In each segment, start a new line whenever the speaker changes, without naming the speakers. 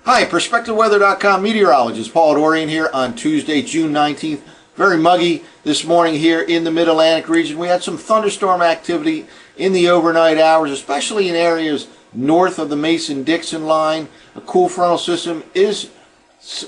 Hi, PerspectaWeather.com meteorologist Paul Dorian here on Tuesday, June 19th. Very muggy this morning here in the Mid-Atlantic region. We had some thunderstorm activity in the overnight hours, especially in areas north of the Mason-Dixon line. A cool frontal system is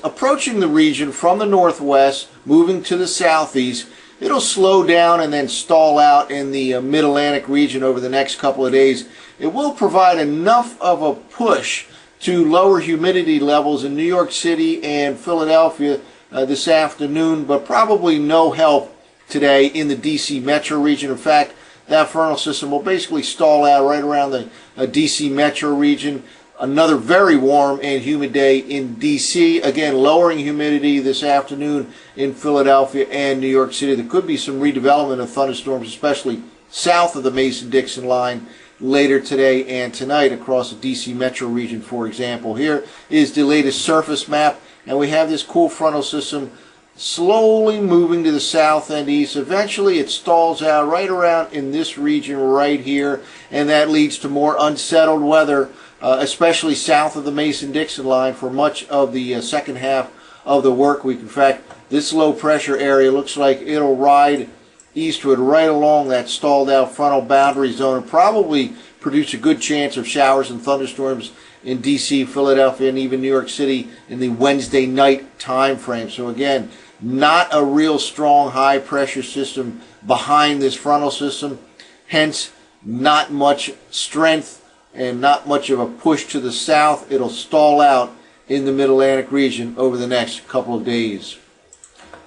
approaching the region from the northwest, moving to the southeast. It'll slow down and then stall out in the Mid-Atlantic region over the next couple of days. It will provide enough of a push to lower humidity levels in New York City and Philadelphia this afternoon, but probably no help today in the DC metro region. In fact, that frontal system will basically stall out right around the DC metro region. Another very warm and humid day in DC. Again, lowering humidity this afternoon in Philadelphia and New York City. There could be some redevelopment of thunderstorms, especially south of the Mason-Dixon line later today and tonight across the DC metro region, for example. Here is the latest surface map, and we have this cool frontal system slowly moving to the south and east. Eventually it stalls out right around in this region right here, and that leads to more unsettled weather, especially south of the Mason-Dixon line for much of the second half of the work week. In fact, this low pressure area looks like it'll ride eastward right along that stalled out frontal boundary zone and probably produce a good chance of showers and thunderstorms in DC, Philadelphia, and even New York City in the Wednesday night time frame. So again, not a real strong high pressure system behind this frontal system, hence not much strength and not much of a push to the south. It'll stall out in the Mid-Atlantic region over the next couple of days.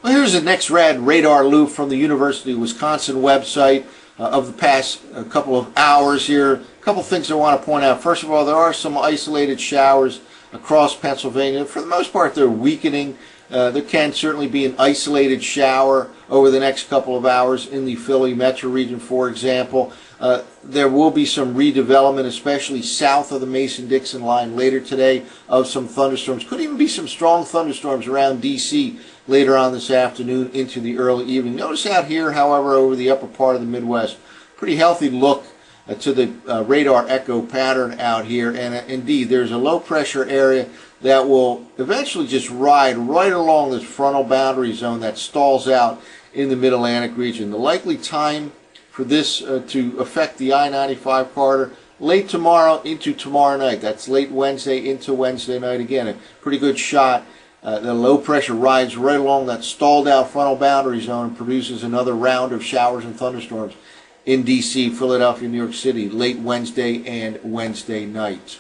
Well, here's the NexRad radar loop from the University of Wisconsin website of the past couple of hours here. A couple things I want to point out. First of all, there are some isolated showers across Pennsylvania. For the most part, they're weakening. There can certainly be an isolated shower over the next couple of hours in the Philly metro region, for example. There will be some redevelopment, especially south of the Mason-Dixon line later today, of some thunderstorms. Could even be some strong thunderstorms around D.C. later on this afternoon into the early evening. Notice out here, however, over the upper part of the Midwest, pretty healthy look to the radar echo pattern out here. And indeed, there's a low pressure area that will eventually just ride right along this frontal boundary zone that stalls out in the Mid-Atlantic region. The likely time for this to affect the I-95 corridor, late tomorrow into tomorrow night. That's late Wednesday into Wednesday night. Again, a pretty good shot. The low pressure rides right along that stalled out frontal boundary zone and produces another round of showers and thunderstorms in DC, Philadelphia, New York City, late Wednesday and Wednesday night.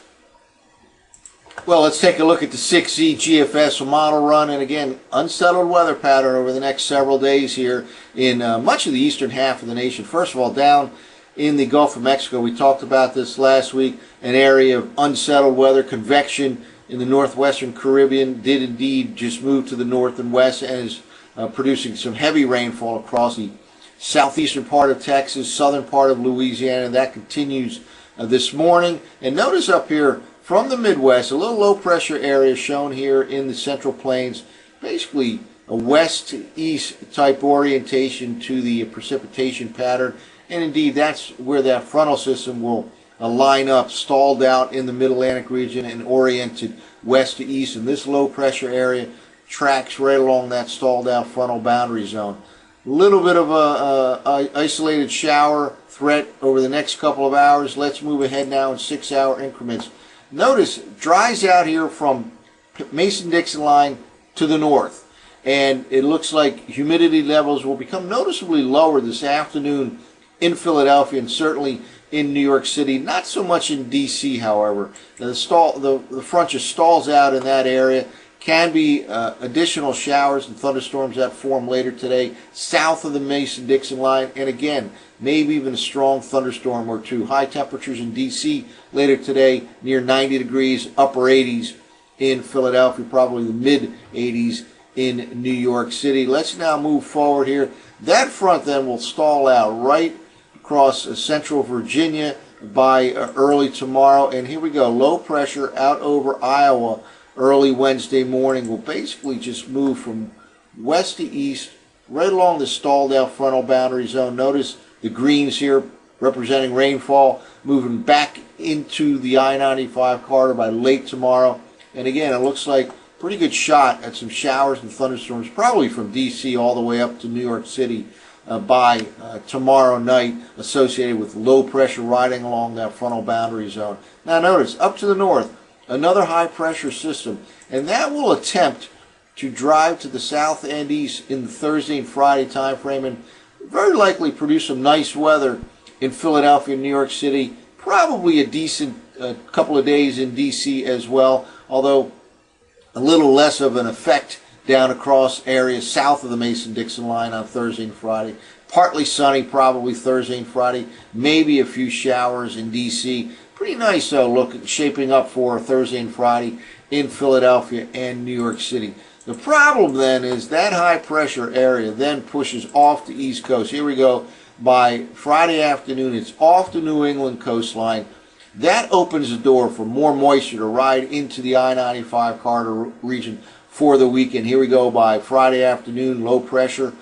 Well, let's take a look at the 6Z GFS model run, and again, unsettled weather pattern over the next several days here in much of the eastern half of the nation. First of all, down in the Gulf of Mexico, we talked about this last week, an area of unsettled weather. Convection in the northwestern Caribbean did indeed just move to the north and west and is producing some heavy rainfall across the southeastern part of Texas, southern part of Louisiana, and that continues this morning. And notice up here from the Midwest, a little low pressure area shown here in the Central Plains, basically a west to east type orientation to the precipitation pattern. And indeed, that's where that frontal system will line up, stalled out in the Mid-Atlantic region and oriented west to east. And this low pressure area tracks right along that stalled out frontal boundary zone. A little bit of a isolated shower threat over the next couple of hours. Let's move ahead now in 6-hour increments. Notice dries out here from Mason-Dixon line to the north, and it looks like humidity levels will become noticeably lower this afternoon in Philadelphia and certainly in New York City. Not so much in DC, however. The front just stalls out in that area. Can be additional showers and thunderstorms that form later today south of the Mason-Dixon line, and again, maybe even a strong thunderstorm or two. High temperatures in D.C. later today, near 90 degrees, upper 80s in Philadelphia, probably the mid-80s in New York City. Let's now move forward here. That front then will stall out right across central Virginia by early tomorrow, and here we go. Low pressure out over Iowa early Wednesday morning will basically just move from west to east right along the stalled out frontal boundary zone. Notice the greens here representing rainfall moving back into the I-95 corridor by late tomorrow And again, it looks like pretty good shot at some showers and thunderstorms, probably from D.C. all the way up to New York City by tomorrow night, associated with low pressure riding along that frontal boundary zone. Now notice, up to the north, another high pressure system, and that will attempt to drive to the south and east in the Thursday and Friday time frame, and very likely produce some nice weather in Philadelphia and New York City. Probably a decent couple of days in D.C. as well, although a little less of an effect down across areas south of the Mason-Dixon line on Thursday and Friday. Partly sunny probably Thursday and Friday, maybe a few showers in D.C. Pretty nice though, shaping up for Thursday and Friday in Philadelphia and New York City. The problem then is that high pressure area then pushes off the East Coast. Here we go. By Friday afternoon, it's off the New England coastline. That opens the door for more moisture to ride into the I-95 corridor region for the weekend. Here we go by Friday afternoon, low pressure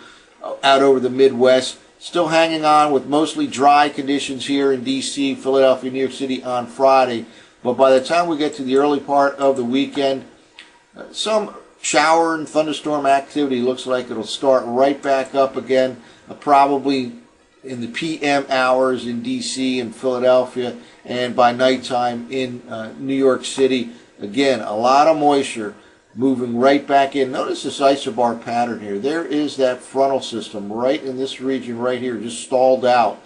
out over the Midwest. Still hanging on with mostly dry conditions here in D.C., Philadelphia, New York City on Friday. But by the time we get to the early part of the weekend, some shower and thunderstorm activity looks like it'll start right back up again, probably in the PM hours in D.C. and Philadelphia, and by nighttime in New York City. Again, a lot of moisture moving right back in. Notice this isobar pattern here. There is that frontal system right in this region right here, just stalled out.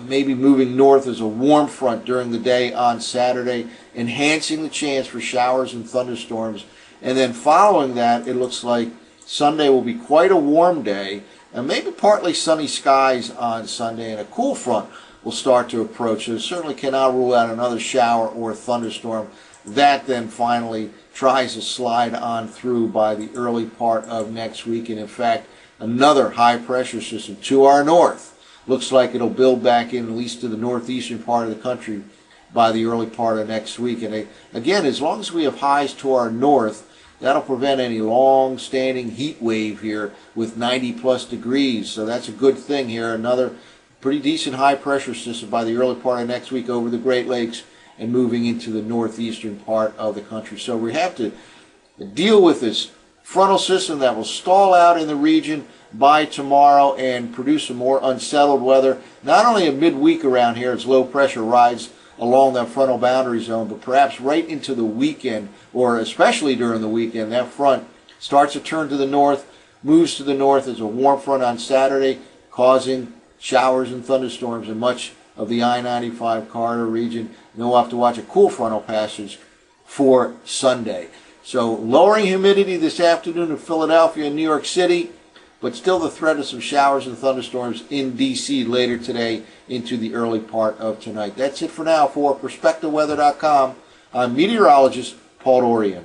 Maybe moving north as a warm front during the day on Saturday, enhancing the chance for showers and thunderstorms. And then following that, it looks like Sunday will be quite a warm day, and maybe partly sunny skies on Sunday, and a cool front will start to approach. So certainly cannot rule out another shower or thunderstorm. That then finally tries to slide on through by the early part of next week. And in fact, another high pressure system to our north looks like it'll build back in at least to the northeastern part of the country by the early part of next week. And again, as long as we have highs to our north, that'll prevent any long-standing heat wave here with 90-plus degrees. So that's a good thing here. Another pretty decent high-pressure system by the early part of next week over the Great Lakes and moving into the northeastern part of the country. So we have to deal with this frontal system that will stall out in the region by tomorrow and produce some more unsettled weather, not only a midweek around here as low pressure rides along that frontal boundary zone, but perhaps right into the weekend, or especially during the weekend. That front starts to turn to the north, moves to the north as a warm front on Saturday, causing showers and thunderstorms in much of the I-95 corridor region. And then we'll have to watch a cool frontal passage for Sunday. So lowering humidity this afternoon in Philadelphia and New York City, but still the threat of some showers and thunderstorms in D.C. later today into the early part of tonight. That's it for now. For PerspectaWeather.com, I'm meteorologist Paul Dorian.